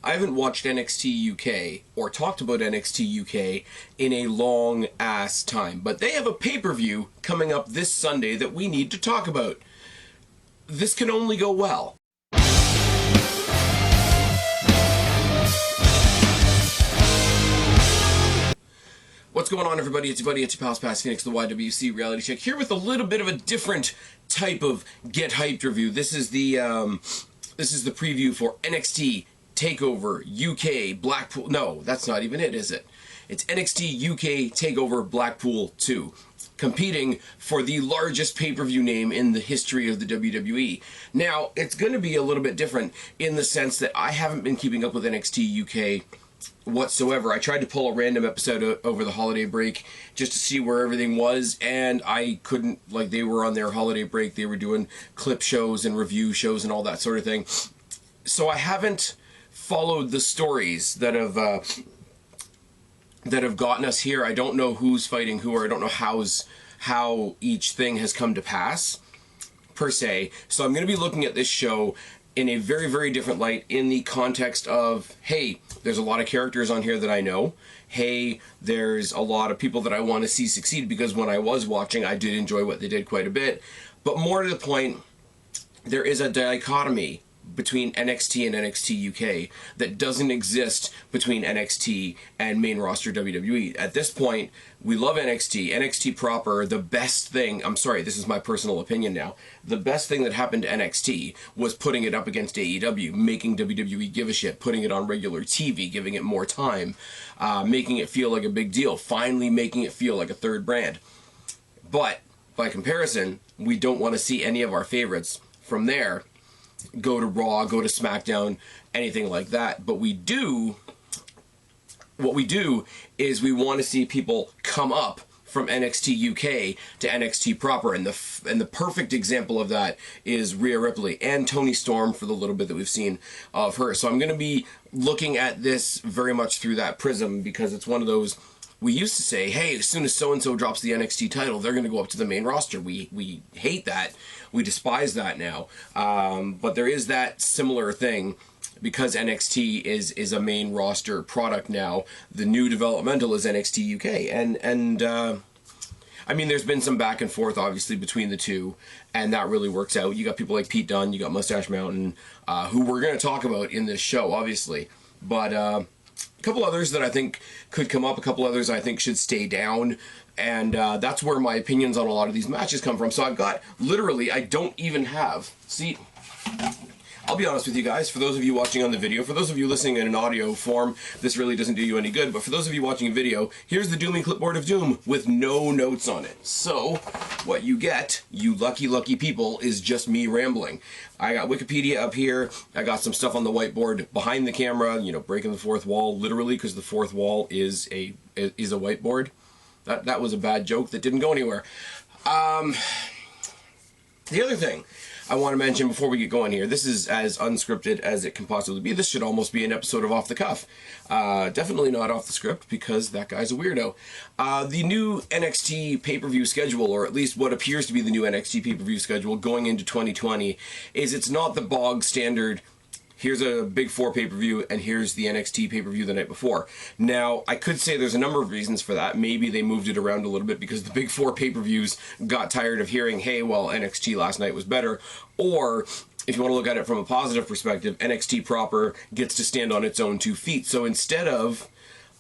I haven't watched NXT UK or talked about NXT UK in a long ass time, but they have a pay-per-view coming up this Sunday that we need to talk about. This can only go well. What's going on, everybody? It's your buddy, it's your pal Spaz Phoenix, the YWC Reality Check, here with a little bit of a different type of Get Hyped review. This is the preview for NXT Takeover UK Blackpool. No, that's not even it, is it? It's NXT UK Takeover Blackpool 2, competing for the largest pay-per-view name in the history of the WWE. Now, it's going to be a little bit different in the sense that I haven't been keeping up with NXT UK whatsoever. I tried to pull a random episode over the holiday break just to see where everything was, and I couldn't. Like, they were on their holiday break, they were doing clip shows and review shows and all that sort of thing. So I haven't followed the stories that have gotten us here. I don't know who's fighting who, or I don't know how each thing has come to pass per se. So I'm going to be looking at this show in a very, very different light, in the context of, hey, there's a lot of characters on here that I know. Hey, there's a lot of people that I want to see succeed, because when I was watching, I did enjoy what they did quite a bit. But more to the point, there is a dichotomy between NXT and NXT UK that doesn't exist between NXT and main roster WWE. At this point, we love NXT. NXT proper, the best thing, I'm sorry, this is my personal opinion now, the best thing that happened to NXT was putting it up against AEW, making WWE give a shit, putting it on regular TV, giving it more time, making it feel like a big deal, finally making it feel like a third brand. But, by comparison, we don't want to see any of our favorites from there go to Raw, go to SmackDown, anything like that. But we do, what we do is we want to see people come up from NXT UK to NXT proper, and the perfect example of that is Rhea Ripley and Toni Storm, for the little bit that we've seen of her. So I'm going to be looking at this very much through that prism, because it's one of those, we used to say, hey, as soon as so-and-so drops the NXT title, they're going to go up to the main roster. We hate that. We despise that now. But there is that similar thing, because NXT is a main roster product now. The new developmental is NXT UK. And I mean, there's been some back and forth, obviously, between the two, and that really works out. You got people like Pete Dunne, you got Mustache Mountain, who we're going to talk about in this show, obviously. But a couple others that I think could come up, a couple others I think should stay down, and that's where my opinions on a lot of these matches come from. So I've got, literally, I don't even have, see, I'll be honest with you guys, for those of you watching on the video, for those of you listening in an audio form, this really doesn't do you any good, but for those of you watching a video, here's the Dooming Clipboard of Doom with no notes on it. So, what you get, you lucky, lucky people, is just me rambling. I got Wikipedia up here, I got some stuff on the whiteboard behind the camera, you know, breaking the fourth wall, literally, because the fourth wall is a whiteboard. That was a bad joke that didn't go anywhere. The other thing I want to mention before we get going here, this is as unscripted as it can possibly be. This should almost be an episode of Off the Cuff. Definitely not off the script, because that guy's a weirdo. The new NXT pay-per-view schedule, or at least what appears to be the new NXT pay-per-view schedule going into 2020, is it's not the bog standard, here's a Big Four pay-per-view, and here's the NXT pay-per-view the night before. Now, I could say there's a number of reasons for that. Maybe they moved it around a little bit because the Big Four pay-per-views got tired of hearing, hey, well, NXT last night was better. Or, if you want to look at it from a positive perspective, NXT proper gets to stand on its own 2 feet. So instead of,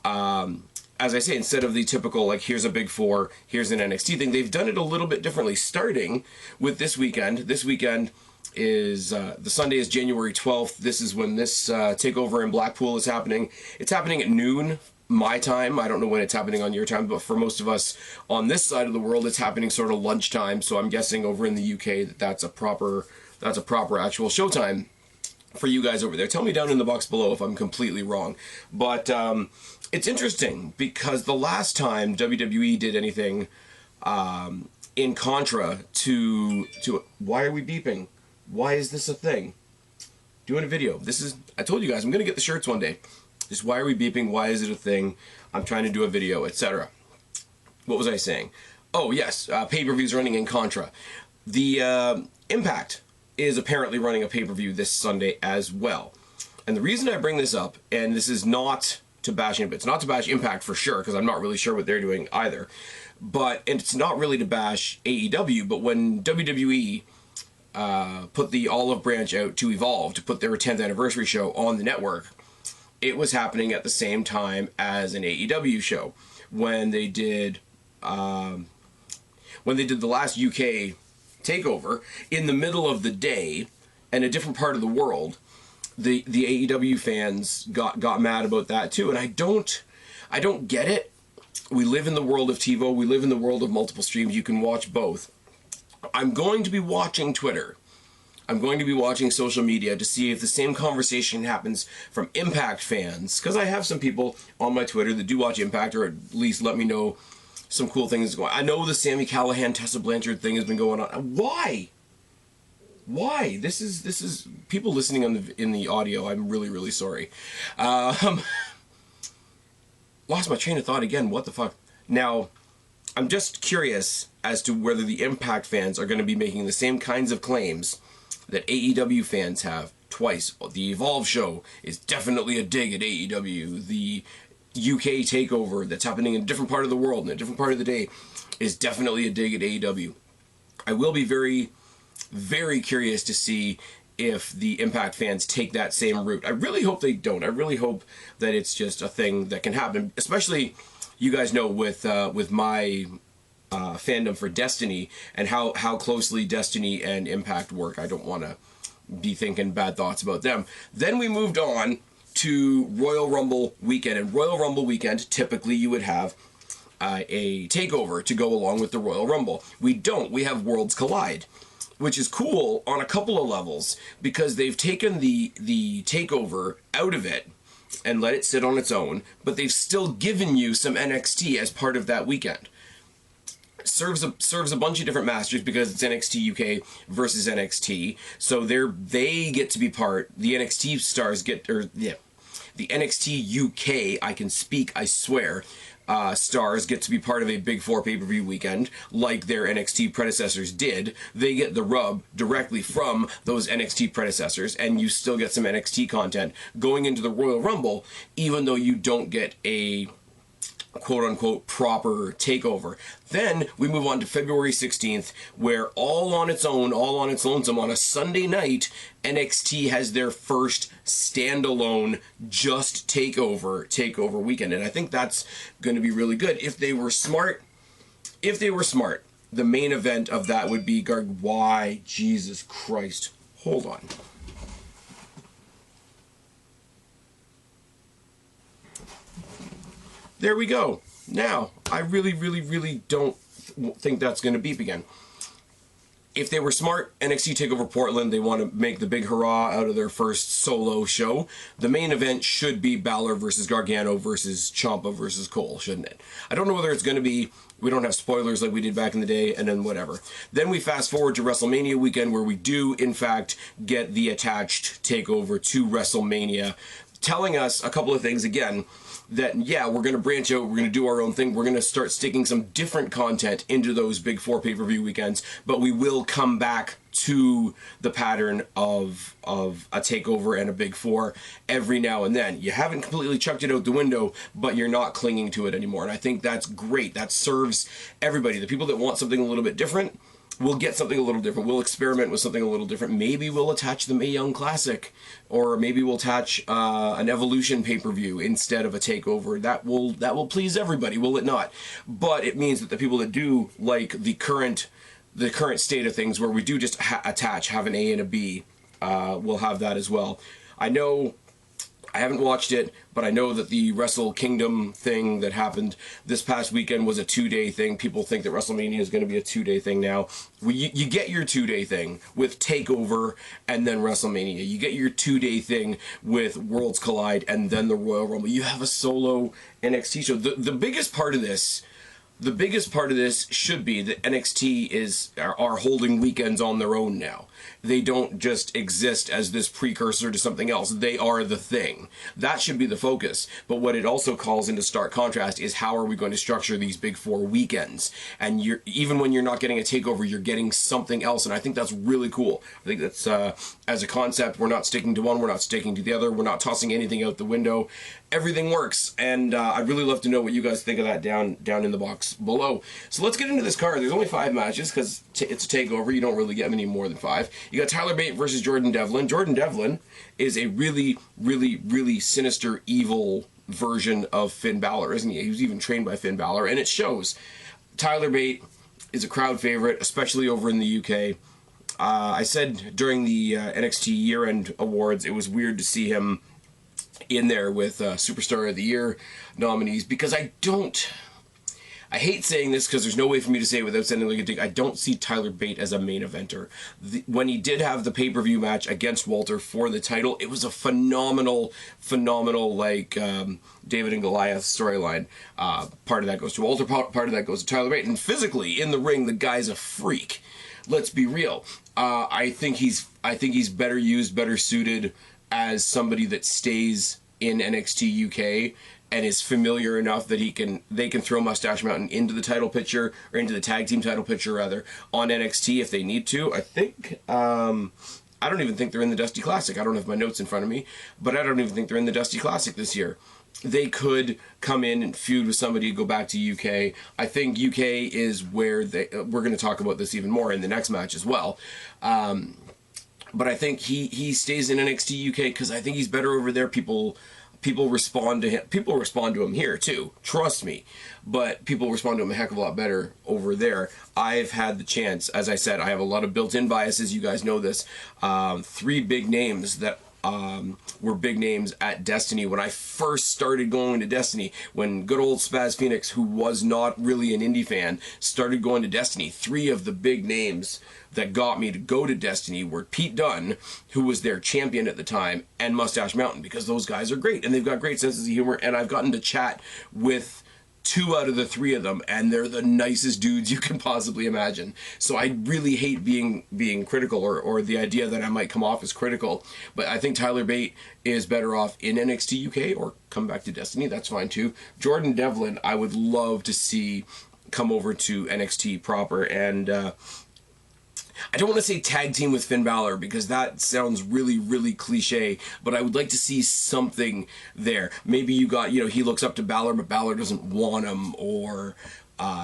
as I say, instead of the typical, like, here's a Big Four, here's an NXT thing, they've done it a little bit differently, starting with this weekend. This weekend is, the Sunday is January 12th. This is when this takeover in Blackpool is happening. It's happening at noon, my time. I don't know when it's happening on your time, but for most of us on this side of the world, it's happening sort of lunchtime. So I'm guessing over in the UK that's a proper actual showtime for you guys over there. Tell me down in the box below if I'm completely wrong. But it's interesting, because the last time WWE did anything in contra to why are we beeping? Why is this a thing? Doing a video. This is, I told you guys, I'm going to get the shirts one day. Just why are we beeping? Why is it a thing? I'm trying to do a video, etc. What was I saying? Oh, yes, pay-per-views running in contra. The Impact is apparently running a pay-per-view this Sunday as well. And the reason I bring this up, and this is not to bash Impact, it's not to bash Impact for sure, because I'm not really sure what they're doing either. But, and it's not really to bash AEW, but when WWE put the olive branch out to Evolve to put their 10th anniversary show on the network, it was happening at the same time as an AEW show. When they did the last UK takeover in the middle of the day in a different part of the world, the AEW fans got mad about that too, and I don't get it. We live in the world of TiVo. We live in the world of multiple streams. You can watch both. I'm going to be watching Twitter. I'm going to be watching social media to see if the same conversation happens from Impact fans, because I have some people on my Twitter that do watch Impact, or at least let me know some cool things going on. I know the Sami Callihan, Tessa Blanchard thing has been going on. Why? This is people listening in the audio. I'm really sorry. Lost my train of thought again. What the fuck? Now, I'm just curious as to whether the Impact fans are going to be making the same kinds of claims that AEW fans have twice. The Evolve show is definitely a dig at AEW. The UK takeover that's happening in a different part of the world, in a different part of the day, is definitely a dig at AEW. I will be very curious to see if the Impact fans take that same route. I really hope they don't. I really hope that it's just a thing that can happen. Especially, you guys know, with my fandom for Destiny and how closely Destiny and Impact work. I don't want to be thinking bad thoughts about them. Then we moved on to Royal Rumble weekend. And Royal Rumble weekend, typically you would have a takeover to go along with the Royal Rumble. We don't. We have Worlds Collide, which is cool on a couple of levels, because they've taken the takeover out of it and let it sit on its own, but they've still given you some NXT as part of that weekend. Serves a bunch of different masters because it's NXT UK versus NXT, so they get to be part. The NXT stars get, or yeah, the NXT UK, I can speak, I swear. Stars get to be part of a Big Four pay-per-view weekend, like their NXT predecessors did. They get the rub directly from those NXT predecessors, and you still get some NXT content going into the Royal Rumble, even though you don't get a quote-unquote proper takeover. Then we move on to February 16th, where all on its lonesome, on a Sunday night, NXT has their first standalone just takeover weekend. And I think that's going to be really good. If they were smart, the main event of that would be why, Jesus Christ. Hold on. There we go. Now, I really don't think that's going to beep again. If they were smart, NXT TakeOver Portland, they want to make the big hurrah out of their first solo show. The main event should be Balor versus Gargano versus Ciampa versus Cole, shouldn't it? I don't know whether it's going to be, we don't have spoilers like we did back in the day, and then whatever. Then we fast forward to WrestleMania weekend, where we do, in fact, get the attached takeover to WrestleMania, telling us a couple of things again. That, yeah, we're going to branch out, we're going to do our own thing, we're going to start sticking some different content into those Big Four pay-per-view weekends, but we will come back to the pattern of a takeover and a Big Four every now and then. You haven't completely chucked it out the window, but you're not clinging to it anymore, and I think that's great. That serves everybody. The people that want something a little bit different will get something a little different. We'll experiment with something a little different. Maybe we'll attach the Mae Young Classic, or maybe we'll attach an Evolution pay-per-view instead of a takeover. That will please everybody, will it not? But it means that the people that do like the current state of things, where we do just have an A and a B, will have that as well. I know I haven't watched it, but I know that the Wrestle Kingdom thing that happened this past weekend was a 2-day thing. People think that WrestleMania is going to be a 2-day thing now. You get your 2-day thing with TakeOver and then WrestleMania. You get your 2-day thing with Worlds Collide and then the Royal Rumble. You have a solo NXT show. The biggest part of this, the biggest part of this should be that NXT are holding weekends on their own now. They don't just exist as this precursor to something else. They are the thing. That should be the focus. But what it also calls into stark contrast is how are we going to structure these big 4 weekends? And even when you're not getting a takeover, you're getting something else. And I think that's really cool. I think that's, as a concept, we're not sticking to one, we're not sticking to the other, we're not tossing anything out the window. Everything works. And I'd really love to know what you guys think of that down in the box below. So let's get into this card. There's only 5 matches because it's a takeover. You don't really get many more than 5. You got Tyler Bate versus Jordan Devlin. Jordan Devlin is a really, really, really sinister, evil version of Finn Balor, isn't he? He was even trained by Finn Balor, and it shows. Tyler Bate is a crowd favorite, especially over in the UK. I said during the NXT year-end awards, it was weird to see him in there with Superstar of the Year nominees, because I hate saying this because there's no way for me to say it without sounding like a dick. I don't see Tyler Bate as a main eventer. When he did have the pay-per-view match against Walter for the title, it was a phenomenal, like David and Goliath storyline. Part of that goes to Walter, part of that goes to Tyler Bate. And physically, in the ring, the guy's a freak. Let's be real. I think he's better used, better suited as somebody that stays in NXT UK and is familiar enough that they can throw Mustache Mountain into the title picture, or into the tag team title picture rather, on NXT if they need to. I think I don't even think they're in the Dusty Classic. I don't have my notes in front of me, but I don't even think they're in the Dusty Classic this year. They could come in and feud with somebody, go back to UK. I think UK is where we're going to talk about this even more in the next match as well. But I think he stays in NXT UK because I think he's better over there. People respond to him. People respond to him here too. Trust me. But people respond to him a heck of a lot better over there. I've had the chance, as I said, I have a lot of built-in biases. You guys know this. 3 big names that were big names at Destiny when I first started going to Destiny. When good old Spaz Phoenix, who was not really an indie fan, started going to Destiny, 3 of the big names that got me to go to Destiny were Pete Dunne, who was their champion at the time, and Mustache Mountain, because those guys are great and they've got great senses of humor, and I've gotten to chat with 2 out of the 3 of them, and they're the nicest dudes you can possibly imagine. So I really hate being critical, or the idea that I might come off as critical, but I think Tyler Bate is better off in NXT UK, or come back to Destiny, that's fine too. Jordan Devlin, I would love to see come over to NXT proper, and I don't want to say tag team with Finn Balor because that sounds really, really cliche, but I would like to see something there. Maybe he looks up to Balor, but Balor doesn't want him, or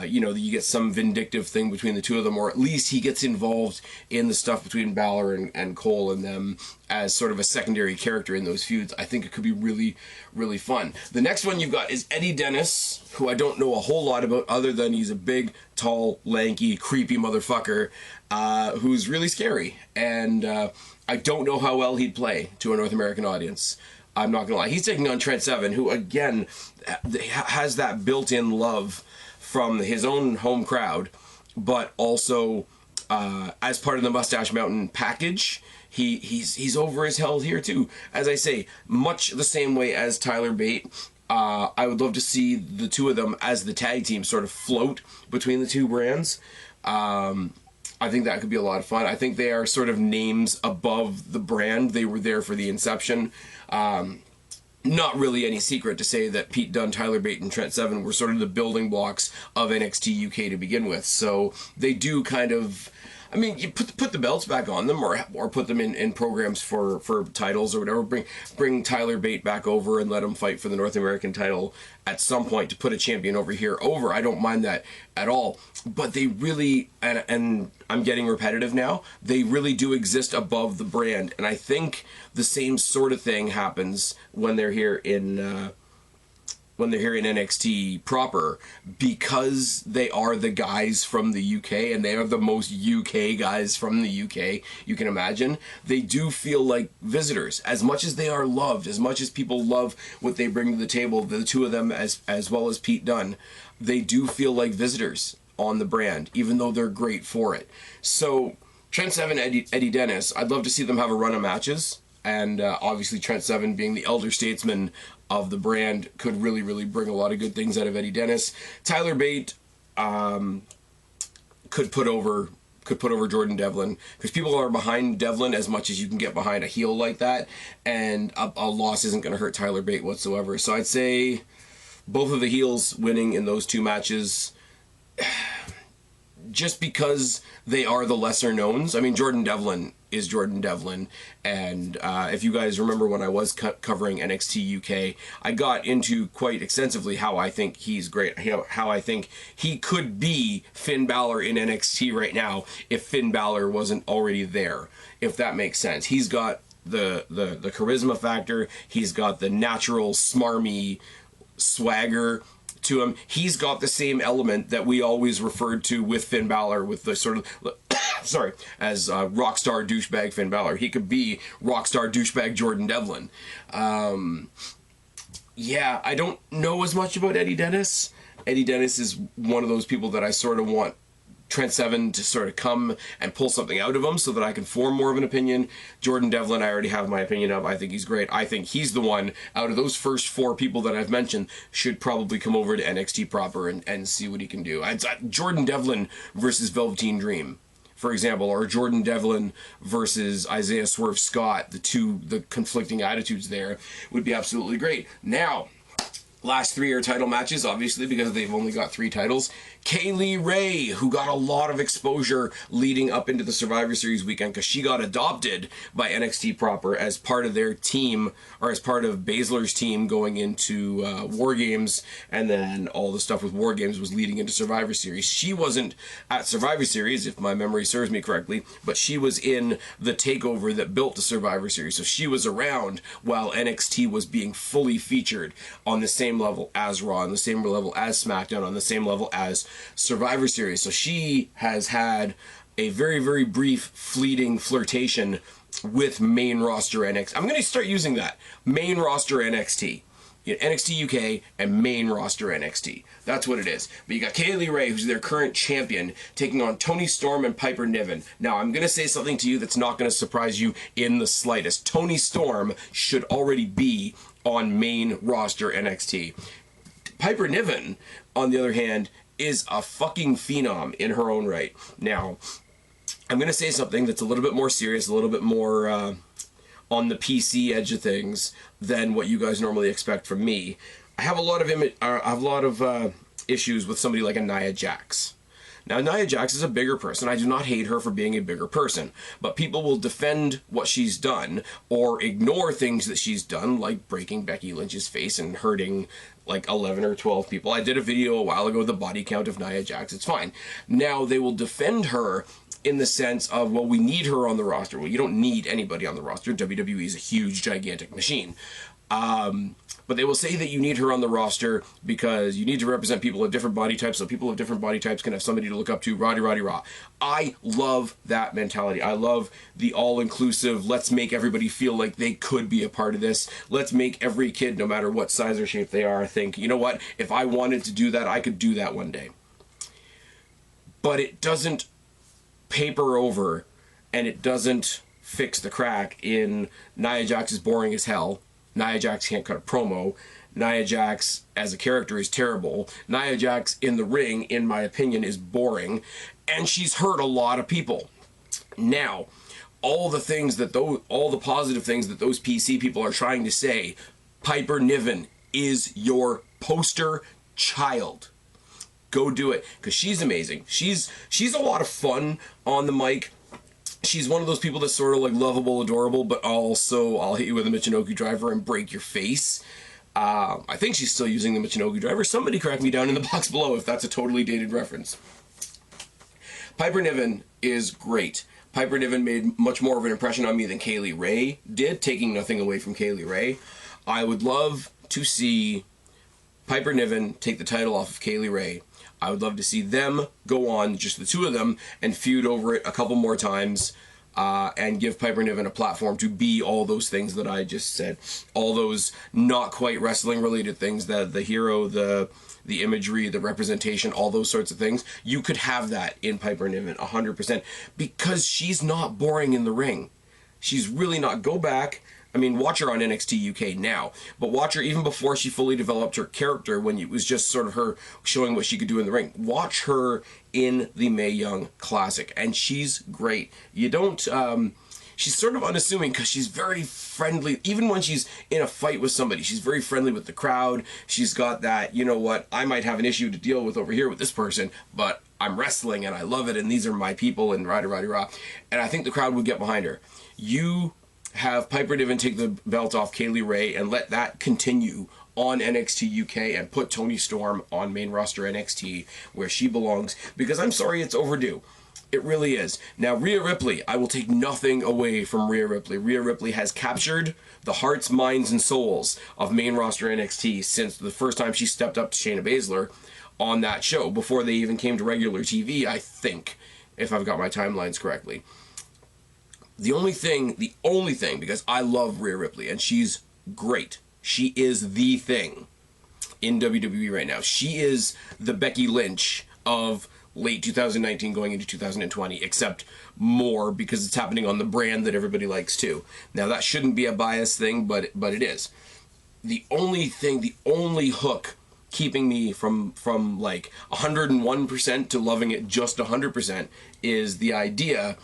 you get some vindictive thing between the 2 of them, or at least he gets involved in the stuff between Balor and Cole and them as sort of a secondary character in those feuds. I think it could be really, really fun. The next one you've got is Eddie Dennis, who I don't know a whole lot about other than he's a big, tall, lanky, creepy motherfucker who's really scary. And I don't know how well he'd play to a North American audience. I'm not going to lie. He's taking on Trent Seven, who, again, has that built-in love from his own home crowd, but also as part of the Mustache Mountain package, he's over as hell here too. As I say, much the same way as Tyler Bate. I would love to see the 2 of them as the tag team sort of float between the 2 brands. I think that could be a lot of fun. I think they are sort of names above the brand. They were there for the inception. Not really any secret to say that Pete Dunne, Tyler Bate, and Trent Seven were sort of the building blocks of NXT UK to begin with. So they do kind of, I mean, you put the belts back on them, or put them in programs for titles or whatever. Bring Tyler Bate back over and let him fight for the North American title at some point to put a champion over here over. I don't mind that at all. But they really, and I'm getting repetitive now, they really do exist above the brand. And I think the same sort of thing happens when they're here in NXT proper, because they are the guys from the UK, and they are the most UK guys from the UK you can imagine. They do feel like visitors, as much as they are loved, as much as people love what they bring to the table, the 2 of them as well as Pete Dunne, they do feel like visitors on the brand, even though they're great for it. So Trent Seven, Eddie Dennis, I'd love to see them have a run of matches, and obviously Trent Seven, being the elder statesman of the brand, could really, really bring a lot of good things out of Eddie Dennis. Tyler Bate, could put over Jordan Devlin, because people are behind Devlin as much as you can get behind a heel like that, and a loss isn't going to hurt Tyler Bate whatsoever. So I'd say both of the heels winning in those two matches, just because they are the lesser knowns. I mean, Jordan Devlin is Jordan Devlin, and if you guys remember when I was covering NXT UK, I got into quite extensively how I think he's great, how I think he could be Finn Balor in NXT right now if Finn Balor wasn't already there, if that makes sense. He's got the charisma factor, he's got the natural smarmy swagger to him. He's got the same element that we always referred to with Finn Balor, with the sort of as rockstar douchebag Finn Balor. He could be rockstar douchebag Jordan Devlin. Yeah, I don't know as much about Eddie Dennis. Eddie Dennis is one of those people that I sort of want Trent Seven to sort of come and pull something out of him so that I can form more of an opinion. Jordan Devlin, I already have my opinion of. I think he's great. I think he's the one out of those first four people that I've mentioned should probably come over to NXT proper and see what he can do. Jordan Devlin versus Velveteen Dream, for example, or Jordan Devlin versus Isaiah Swerve Scott, the conflicting attitudes there would be absolutely great. Now, last three are title matches, obviously, because they've only got 3 titles. Kaylee Ray, who got a lot of exposure leading up into the Survivor Series weekend because she got adopted by NXT proper as part of their team, or as part of Baszler's team going into War Games, and then all the stuff with War Games was leading into Survivor Series. She wasn't at Survivor Series, if my memory serves me correctly, but she was in the Takeover that built the Survivor Series, so she was around while NXT was being fully featured on the same level as Raw, on the same level as SmackDown, on the same level as Survivor Series. So she has had a very, very brief, fleeting flirtation with main roster NXT. I'm going to start using that. Main roster NXT. NXT UK and main roster NXT. That's what it is. But you got Kaylee Ray, who's their current champion, taking on Toni Storm and Piper Niven. Now, I'm going to say something to you that's not going to surprise you in the slightest. Toni Storm should already be on main roster NXT. Piper Niven, on the other hand, is a fucking phenom in her own right. Now, I'm going to say something that's a little bit more serious, a little bit more on the PC edge of things than what you guys normally expect from me. I have a lot of issues with somebody like a Nia Jax. Now, Nia Jax is a bigger person. I do not hate her for being a bigger person, but people will defend what she's done or ignore things that she's done, like breaking Becky Lynch's face and hurting like 11 or 12 people. I did a video a while ago, the body count of Nia Jax. It's fine. Now, they will defend her in the sense of, well, we need her on the roster. Well, you don't need anybody on the roster. WWE is a huge, gigantic machine. But they will say that you need her on the roster because you need to represent people of different body types, so people of different body types can have somebody to look up to, rah. I love that mentality. I love the all-inclusive, let's make everybody feel like they could be a part of this. Let's make every kid, no matter what size or shape they are, think, you know what, if I wanted to do that, I could do that one day. But it doesn't paper over, and it doesn't fix the crack in Nia Jax is boring as hell. Nia Jax can't cut a promo. Nia Jax as a character is terrible. Nia Jax in the ring, in my opinion, is boring. And she's hurt a lot of people. Now, all the positive things that those PC people are trying to say, Piper Niven is your poster child. Go do it, because she's amazing. She's a lot of fun on the mic. She's one of those people that's sort of like lovable, adorable, but also I'll hit you with a Michinoku driver and break your face. I think she's still using the Michinoku driver. Somebody correct me down in the box below if that's a totally dated reference. Piper Niven is great. Piper Niven made much more of an impression on me than Kaylee Ray did, taking nothing away from Kaylee Ray. I would love to see Piper Niven take the title off of Kaylee Ray. I would love to see them go on, just the two of them, and feud over it a couple more times, and give Piper Niven a platform to be all those things that I just said. All those not quite wrestling related things, the hero, the imagery, the representation, all those sorts of things. You could have that in Piper Niven 100%, because she's not boring in the ring. She's really not. Go back I mean, watch her on NXT UK now, but watch her even before she fully developed her character, when it was just sort of her showing what she could do in the ring. Watch her in the Mae Young Classic, and she's great. You don't, she's sort of unassuming because she's very friendly. Even when she's in a fight with somebody, she's very friendly with the crowd. She's got that, you know what, I might have an issue to deal with over here with this person, but I'm wrestling and I love it, and these are my people, and rah-rah-rah. And I think the crowd would get behind her. You have Piper Niven take the belt off Kaylee Ray and let that continue on NXT UK, and put Toni Storm on main roster NXT where she belongs, because I'm sorry, it's overdue. It really is. Now, Rhea Ripley, I will take nothing away from Rhea Ripley. Rhea Ripley has captured the hearts, minds, and souls of main roster NXT since the first time she stepped up to Shayna Baszler on that show, before they even came to regular TV, I think, if I've got my timelines correctly. The only thing, because I love Rhea Ripley, and she's great. She is the thing in WWE right now. She is the Becky Lynch of late 2019 going into 2020, except more because it's happening on the brand that everybody likes too. Now, that shouldn't be a biased thing, but it is. The only hook keeping me from like 101% to loving it just 100% is the idea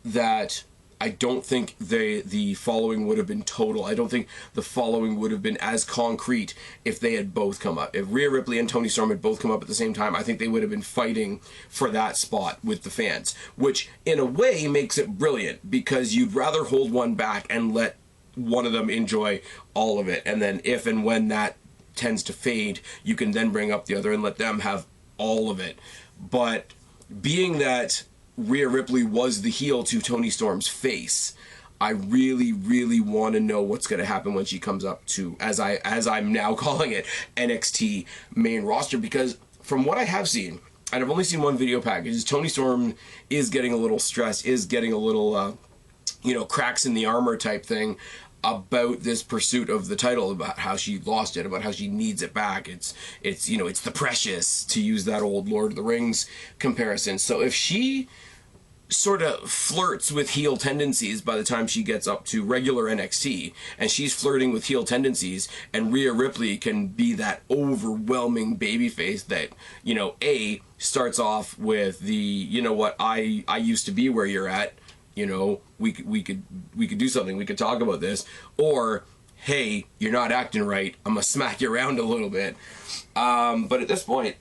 that I don't think the following would have been total. I don't think the following would have been as concrete if they had both come up. If Rhea Ripley and Toni Storm had both come up at the same time, I think they would have been fighting for that spot with the fans, which in a way makes it brilliant, because you'd rather hold one back and let one of them enjoy all of it, and then if and when that tends to fade, you can then bring up the other and let them have all of it. But being that Rhea Ripley was the heel to Toni Storm's face, I really, really want to know what's going to happen when she comes up to, as I'm now calling it, NXT main roster, because from what I have seen, and I've only seen one video package, Toni Storm is getting a little stressed, is getting a little, cracks in the armor type thing about this pursuit of the title, about how she lost it, about how she needs it back. It's the precious, to use that old Lord of the Rings comparison. So if she sort of flirts with heel tendencies by the time she gets up to regular NXT, and she's flirting with heel tendencies, and Rhea Ripley can be that overwhelming babyface that, starts off with the, I used to be where you're at, we could do something, we could talk about this, or, hey, you're not acting right, I'm gonna smack you around a little bit. But at this point,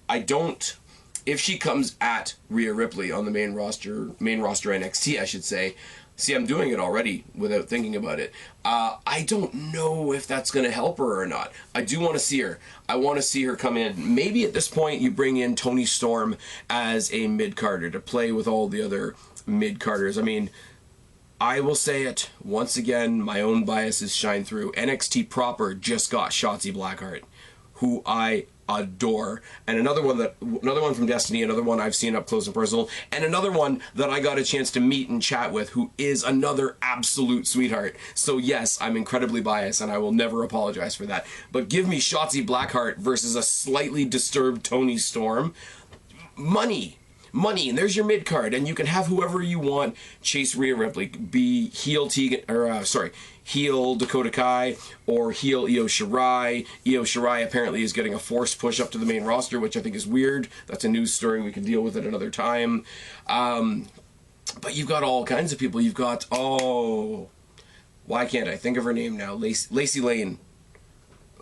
if she comes at Rhea Ripley on the main roster NXT, I should say, see, I'm doing it already without thinking about it. I don't know if that's going to help her or not. I do want to see her. I want to see her come in. Maybe at this point you bring in Toni Storm as a mid-carder to play with all the other mid-carders. I mean, I will say it once again, my own biases shine through. NXT proper just got Shotzi Blackheart, who I adore, and another one from Destiny, another one I've seen up close and personal, and another one that I got a chance to meet and chat with, who is another absolute sweetheart. So yes, I'm incredibly biased, and I will never apologize for that. But give me Shotzi Blackheart versus a slightly disturbed Toni Storm. Money, and there's your mid card, and you can have whoever you want chase Rhea Ripley, be heel heel Dakota Kai or heel Io Shirai. Io Shirai apparently is getting a forced push up to the main roster, which I think is weird. That's a news story. We can deal with it another time. But you've got all kinds of people. You've got, why can't I think of her name now? Lacey Lane,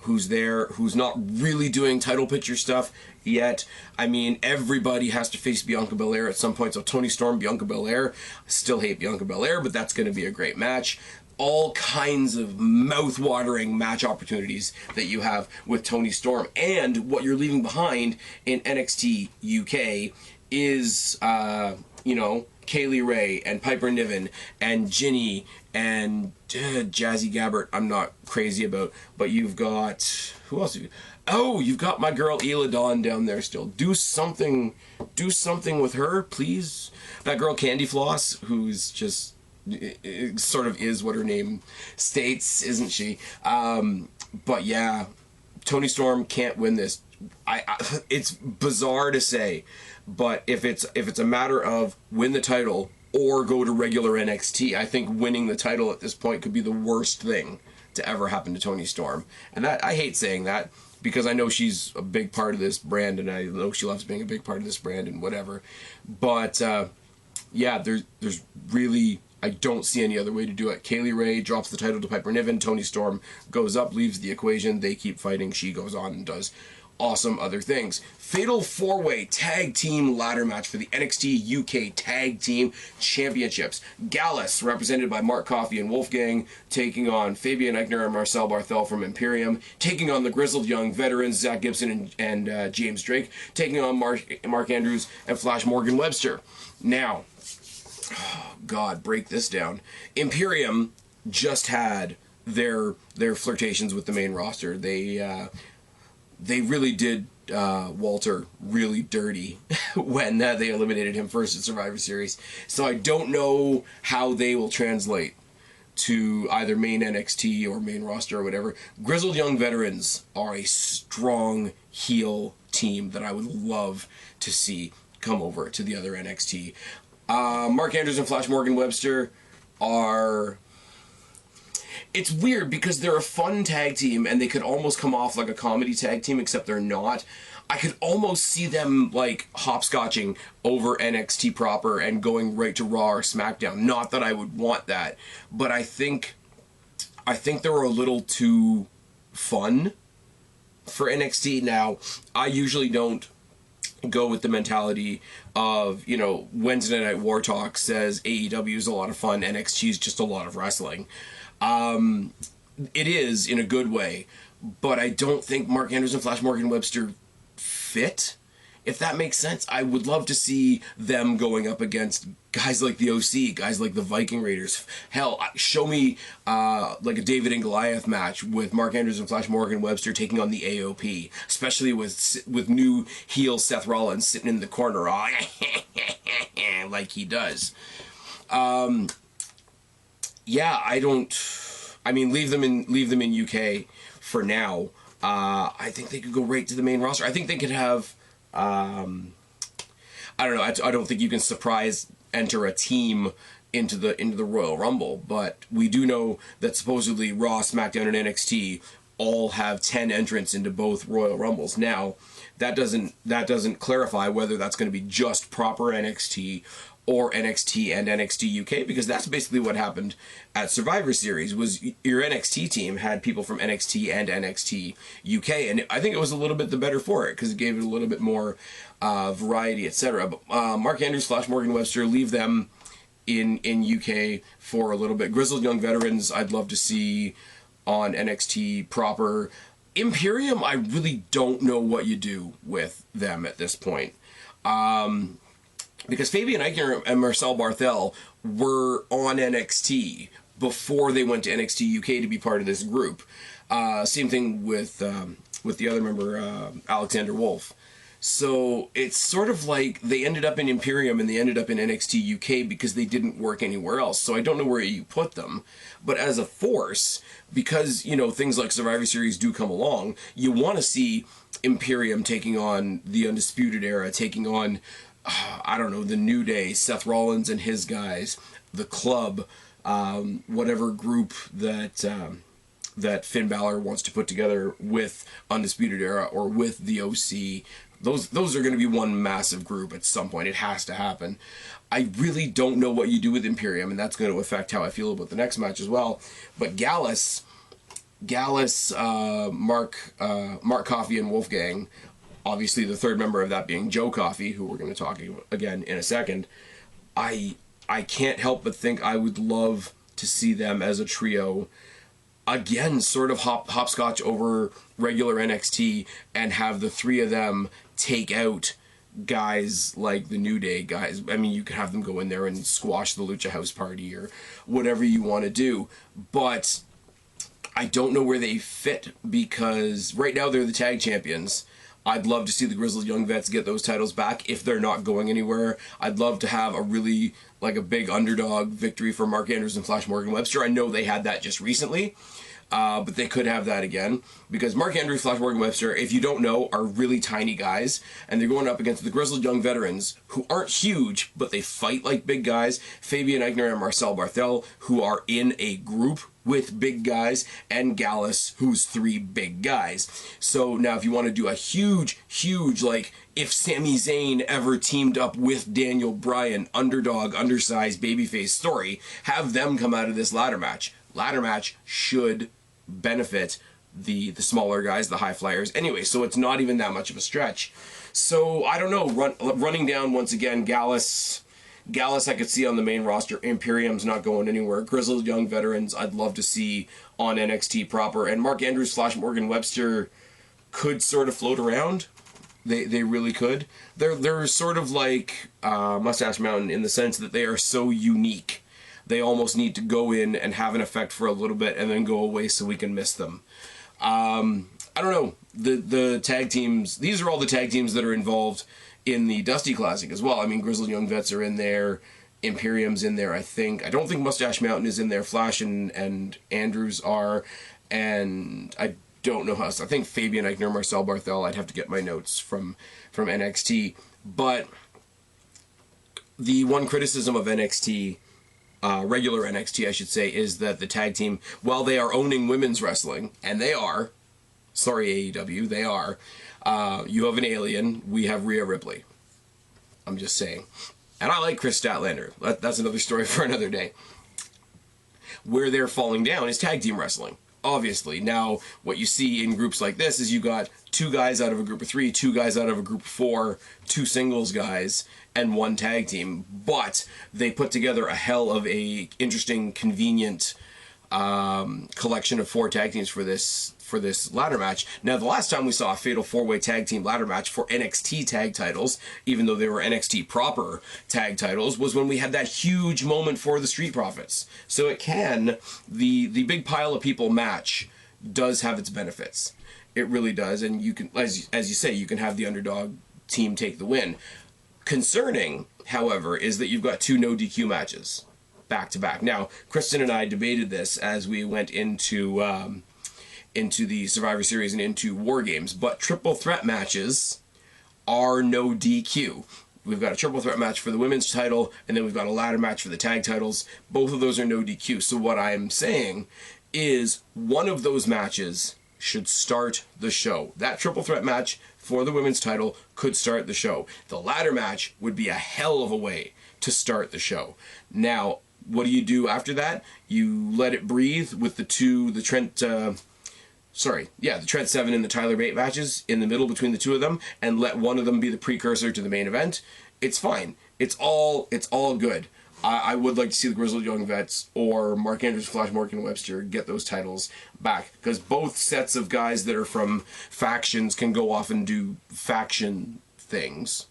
who's there, who's not really doing title picture stuff yet. I mean, everybody has to face Bianca Belair at some point. So Toni Storm, Bianca Belair. I still hate Bianca Belair, but that's going to be a great match. All kinds of mouth-watering match opportunities that you have with Toni Storm. And what you're leaving behind in NXT UK is, Kaylee Ray and Piper Niven and Ginny and Jazzy Gabbert I'm not crazy about. But you've got... who else have you... oh, you've got my girl Ela Dawn down there still. Do something with her, please. That girl Candy Floss, who's just... it sort of is what her name states, isn't she? But yeah, Toni Storm can't win this. It's bizarre to say, but if it's a matter of win the title or go to regular NXT. I think winning the title at this point could be the worst thing to ever happen to Toni Storm. And that, I hate saying that, because I know she's a big part of this brand, and I know she loves being a big part of this brand and whatever. But, yeah, there's really, I don't see any other way to do it. Kaylee Ray drops the title to Piper Niven. Toni Storm goes up, leaves the equation. They keep fighting. She goes on and does awesome other things. Fatal 4-way tag team ladder match for the NXT UK Tag Team Championships. Gallus, represented by Mark Coffey and Wolfgang, taking on Fabian Eichner and Marcel Barthel from Imperium, taking on the Grizzled Young Veterans, Zach Gibson and James Drake, taking on Mark Andrews and Flash Morgan Webster. Now, oh God, break this down. Imperium just had their flirtations with the main roster. They really did Walter really dirty when they eliminated him first at Survivor Series. So I don't know how they will translate to either main NXT or main roster or whatever. Grizzled Young Veterans are a strong heel team that I would love to see come over to the other NXT. Mark Andrews and Flash Morgan Webster are... It's weird because they're a fun tag team and they could almost come off like a comedy tag team, except they're not. I could almost see them like hopscotching over NXT proper and going right to Raw or SmackDown. Not that I would want that, but I think they're a little too fun for NXT. Now, I usually don't go with the mentality of, you know, Wednesday Night War Talk says AEW is a lot of fun, NXT is just a lot of wrestling. It is, in a good way, but I don't think Mark Andrews and Flash Morgan Webster fit, if that makes sense. I would love to see them going up against guys like the OC, guys like the Viking Raiders. Hell, show me like a David and Goliath match with Mark Andrews and Flash Morgan Webster taking on the AOP, especially with new heel Seth Rollins sitting in the corner, like he does. Yeah, I mean, leave them in UK for now. I think they could go right to the main roster. I think they could have, I don't know, I don't think you can surprise enter a team into the Royal Rumble, but we do know that supposedly Raw, SmackDown, and NXT all have 10 entrants into both Royal Rumbles. Now, that doesn't clarify whether that's going to be just proper NXT or NXT and NXT UK, because that's basically what happened at Survivor Series. Was your NXT team had people from NXT and NXT UK, and I think it was a little bit the better for it because it gave it a little bit more variety, etc. But Mark Andrews, Flash Morgan Webster, leave them in UK for a little bit. Grizzled Young Veterans, I'd love to see on NXT proper. Imperium, I really don't know what you do with them at this point. Because Fabian Eichner and Marcel Barthel were on NXT before they went to NXT UK to be part of this group. Same thing with the other member, Alexander Wolf. So it's sort of like they ended up in Imperium and they ended up in NXT UK because they didn't work anywhere else. So I don't know where you put them. But as a force, because, you know, things like Survivor Series do come along, you want to see Imperium taking on the Undisputed Era, taking on... I don't know, the New Day, Seth Rollins and his guys, the Club, whatever group that Finn Balor wants to put together with Undisputed Era or with the OC. Those are going to be one massive group at some point. It has to happen. I really don't know what you do with Imperium, and that's going to affect how I feel about the next match as well. But Gallus, Mark Coffey and Wolfgang, obviously the third member of that being Joe Coffey, who we're going to talk again in a second. I can't help but think I would love to see them as a trio again, sort of hopscotch over regular NXT and have the three of them take out guys like the New Day guys. I mean, you could have them go in there and squash the Lucha House Party or whatever you want to do, but I don't know where they fit because right now they're the tag champions. I'd love to see the Grizzled Young Vets get those titles back if they're not going anywhere. I'd love to have a really, like, a big underdog victory for Mark Andrews and Flash Morgan Webster. I know they had that just recently. But they could have that again, because Mark Andrews, Flash Morgan Webster, if you don't know, are really tiny guys, and they're going up against the grizzled young veterans who aren't huge, but they fight like big guys. Fabian Eichner and Marcel Barthel, who are in a group with big guys, and Gallus, who's 3 big guys. So now if you want to do a huge, like, if Sami Zayn ever teamed up with Daniel Bryan, underdog, undersized, babyface story, have them come out of this ladder match. Ladder match should benefit the smaller guys, the high flyers. Anyway, so it's not even that much of a stretch. So, I don't know, running down once again, Gallus I could see on the main roster. Imperium's not going anywhere. Grizzled young veterans I'd love to see on NXT proper. And Mark Andrews / Morgan Webster could sort of float around. They really could. They're sort of like Mustache Mountain in the sense that they are so unique. They almost need to go in and have an effect for a little bit and then go away so we can miss them. I don't know. The tag teams, these are all the tag teams that are involved in the Dusty Classic as well. I mean, Grizzled Young Vets are in there. Imperium's in there, I think. I don't think Mustache Mountain is in there. Flash and Andrews are. And I don't know how else. I think Fabian Eichner, Marcel Barthel. I'd have to get my notes from NXT. But the one criticism of NXT, regular NXT, I should say, is that the tag team, while they are owning women's wrestling, and they are, sorry AEW, they are, you have an alien, we have Rhea Ripley. I'm just saying. And I like Chris Statlander. That's another story for another day. Where they're falling down is tag team wrestling, obviously. Now, what you see in groups like this is you got 2 guys out of a group of 3, 2 guys out of a group of 4, 2 singles guys, and 1 tag team. But they put together a hell of a interesting, convenient collection of 4 tag teams for this ladder match. Now, the last time we saw a fatal 4-way tag team ladder match for NXT tag titles, even though they were NXT proper tag titles, was when we had that huge moment for the Street Profits. So it can, the big pile of people match does have its benefits. It really does, and you can, as you say, you can have the underdog team take the win. Concerning, however, is that you've got 2 no DQ matches back to back. Now, Kristen and I debated this as we went into the Survivor Series and into War Games, but triple threat matches are no DQ. We've got a triple threat match for the women's title, and then we've got a ladder match for the tag titles. Both of those are no DQ. So what I'm saying is one of those matches should start the show. That triple threat match for the women's title could start the show. The ladder match would be a hell of a way to start the show. Now, what do you do after that? You let it breathe with the Trent 7 and the Tyler Bate matches in the middle between the 2 of them, and let one of them be the precursor to the main event. It's fine. It's all good. I would like to see the Grizzled Young Vets or Mark Andrews, Flash Morgan Webster get those titles back, because both sets of guys that are from factions can go off and do faction things.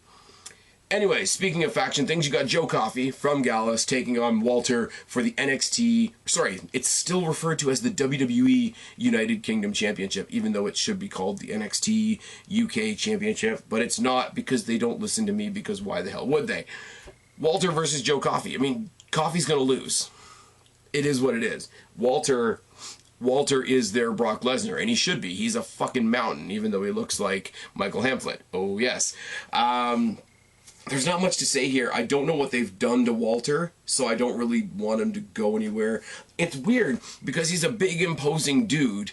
Anyway, speaking of faction things, you got Joe Coffey from Gallus taking on Walter for the NXT... Sorry, it's still referred to as the WWE United Kingdom Championship, even though it should be called the NXT UK Championship. But it's not, because they don't listen to me, because why the hell would they? Walter versus Joe Coffey. I mean, Coffey's going to lose. It is what it is. Walter is their Brock Lesnar, and he should be. He's a fucking mountain, even though he looks like Michael Hamflett. Oh, yes. There's not much to say here. I don't know what they've done to Walter, so I don't really want him to go anywhere. It's weird, because he's a big, imposing dude.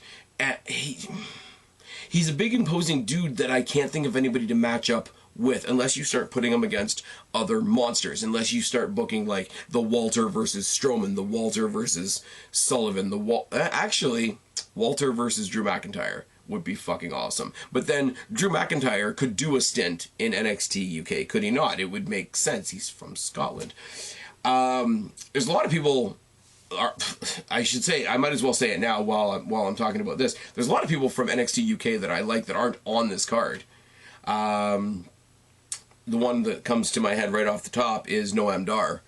He's a big, imposing dude that I can't think of anybody to match up with, unless you start putting him against other monsters, unless you start booking, like, the Walter versus Strowman, the Walter versus Sullivan, actually, Walter versus Drew McIntyre would be fucking awesome. But then Drew McIntyre could do a stint in NXT UK, could he not? It would make sense. He's from Scotland. There's a lot of people... I should say, I might as well say it now while I'm talking about this. There's a lot of people from NXT UK that I like that aren't on this card. The one that comes to my head right off the top is Noam Dar.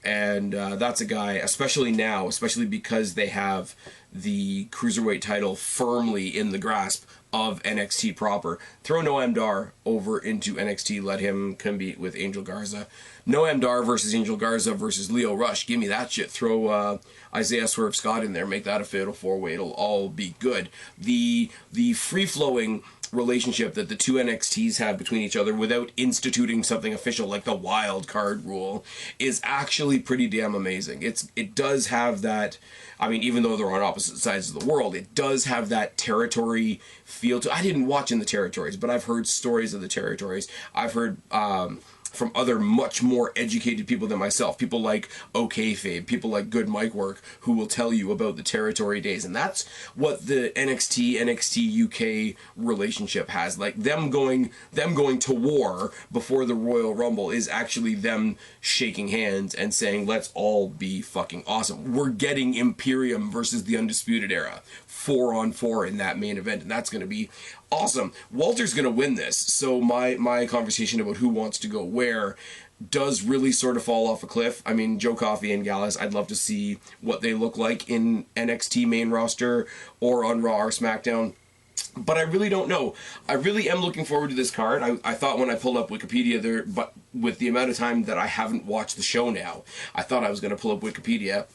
And that's a guy, especially now, especially because they have the Cruiserweight title firmly in the grasp of NXT proper. Throw Noam Dar over into NXT, let him compete with Angel Garza. Noam Dar versus Angel Garza versus Lio Rush. Give me that shit. Throw Isaiah Swerve Scott in there. Make that a fatal 4-way. It'll all be good. The free-flowing relationship that the two NXTs have between each other without instituting something official like the wild card rule is actually pretty damn amazing. It does have that, I mean, even though they're on opposite sides of the world, it does have that territory feel to. I didn't watch in the territories, but I've heard stories of the territories. I've heard from other much more educated people than myself, people like OKFabe, people like Good Mic Work, who will tell you about the territory days. And that's what the NXT UK relationship has. Like them going to war before the Royal Rumble is actually them shaking hands and saying, let's all be fucking awesome. We're getting Imperium versus the Undisputed Era 4-on-4 in that main event, and that's going to be awesome. Walter's going to win this, so my conversation about who wants to go where does really sort of fall off a cliff. I mean, Joe Coffey and Gallus, I'd love to see what they look like in NXT main roster or on Raw or SmackDown. But I really don't know. I really am looking forward to this card. I thought when I pulled up Wikipedia there, but with the amount of time that I haven't watched the show now, I thought I was going to pull up Wikipedia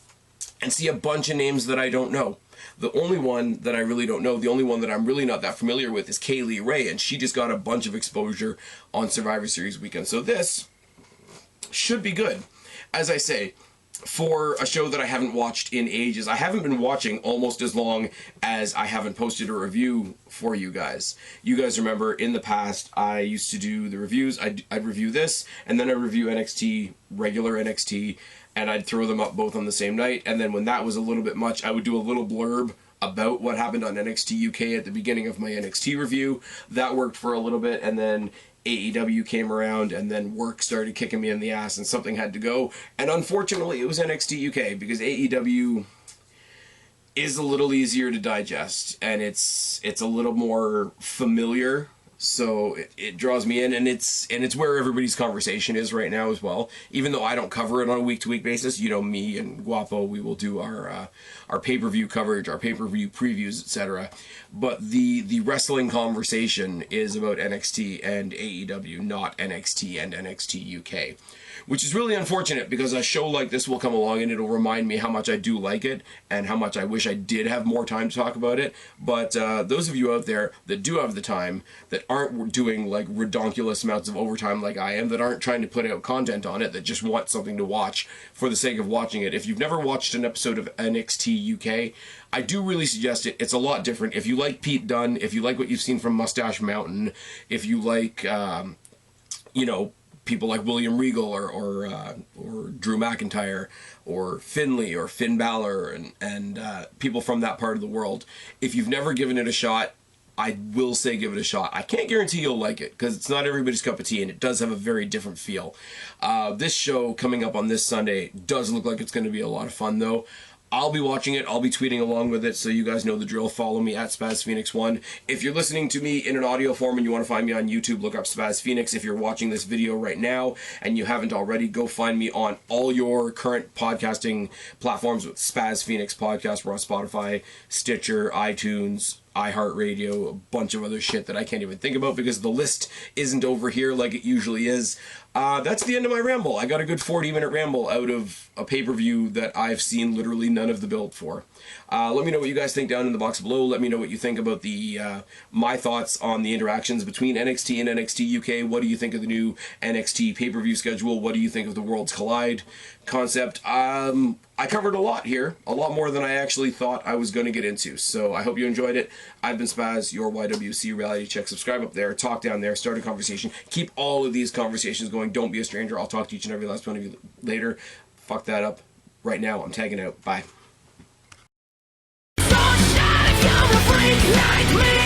and see a bunch of names that I don't know. The only one that I really don't know, the only one that I'm really not that familiar with is Kaylee Ray, and she just got a bunch of exposure on Survivor Series weekend. So this should be good. As I say, for a show that I haven't watched in ages, I haven't been watching almost as long as I haven't posted a review for you guys. You guys remember in the past, I used to do the reviews. I'd review this, and then I'd review NXT, regular NXT, and I'd throw them up both on the same night. And then when that was a little bit much, I would do a little blurb about what happened on NXT UK at the beginning of my NXT review. That worked for a little bit, and then AEW came around, and then work started kicking me in the ass, and something had to go. And unfortunately, it was NXT UK, because AEW is a little easier to digest, and it's a little more familiar. So it draws me in, and it's where everybody's conversation is right now as well. Even though I don't cover it on a week-to-week basis, you know, me and Guapo, we will do our pay-per-view coverage, our pay-per-view previews, etc. But the wrestling conversation is about NXT and AEW, not NXT and NXT UK. Which is really unfortunate, because a show like this will come along and it'll remind me how much I do like it and how much I wish I did have more time to talk about it. But those of you out there that do have the time, that aren't doing like redonkulous amounts of overtime like I am, that aren't trying to put out content on it, that just want something to watch for the sake of watching it. If you've never watched an episode of NXT UK, I do really suggest it. It's a lot different. If you like Pete Dunne, if you like what you've seen from Mustache Mountain, if you like, you know, people like William Regal or Drew McIntyre or Finlay or Finn Balor and people from that part of the world. If you've never given it a shot, I will say give it a shot. I can't guarantee you'll like it, because it's not everybody's cup of tea, and it does have a very different feel. This show coming up on this Sunday does look like it's going to be a lot of fun, though. I'll be watching it. I'll be tweeting along with it, so you guys know the drill. Follow me at SpazPhoenix1. If you're listening to me in an audio form and you want to find me on YouTube, look up Spaz Phoenix. If you're watching this video right now and you haven't already, go find me on all your current podcasting platforms with Spaz Phoenix Podcast. We're on Spotify, Stitcher, iTunes, iHeartRadio, a bunch of other shit that I can't even think about because the list isn't over here like it usually is. That's the end of my ramble. I got a good 40-minute ramble out of a pay-per-view that I've seen literally none of the build for. Let me know what you guys think down in the box below. Let me know what you think about the my thoughts on the interactions between NXT and NXT UK. What do you think of the new NXT pay-per-view schedule? What do you think of the Worlds Collide concept? I covered a lot here, a lot more than I actually thought I was going to get into. So I hope you enjoyed it. I've been Spaz, your YWC reality check. Subscribe up there, talk down there, start a conversation. Keep all of these conversations going. Don't be a stranger. I'll talk to each and every last one of you later. Fuck that up. Right now, I'm tagging out. Bye. Freak like me.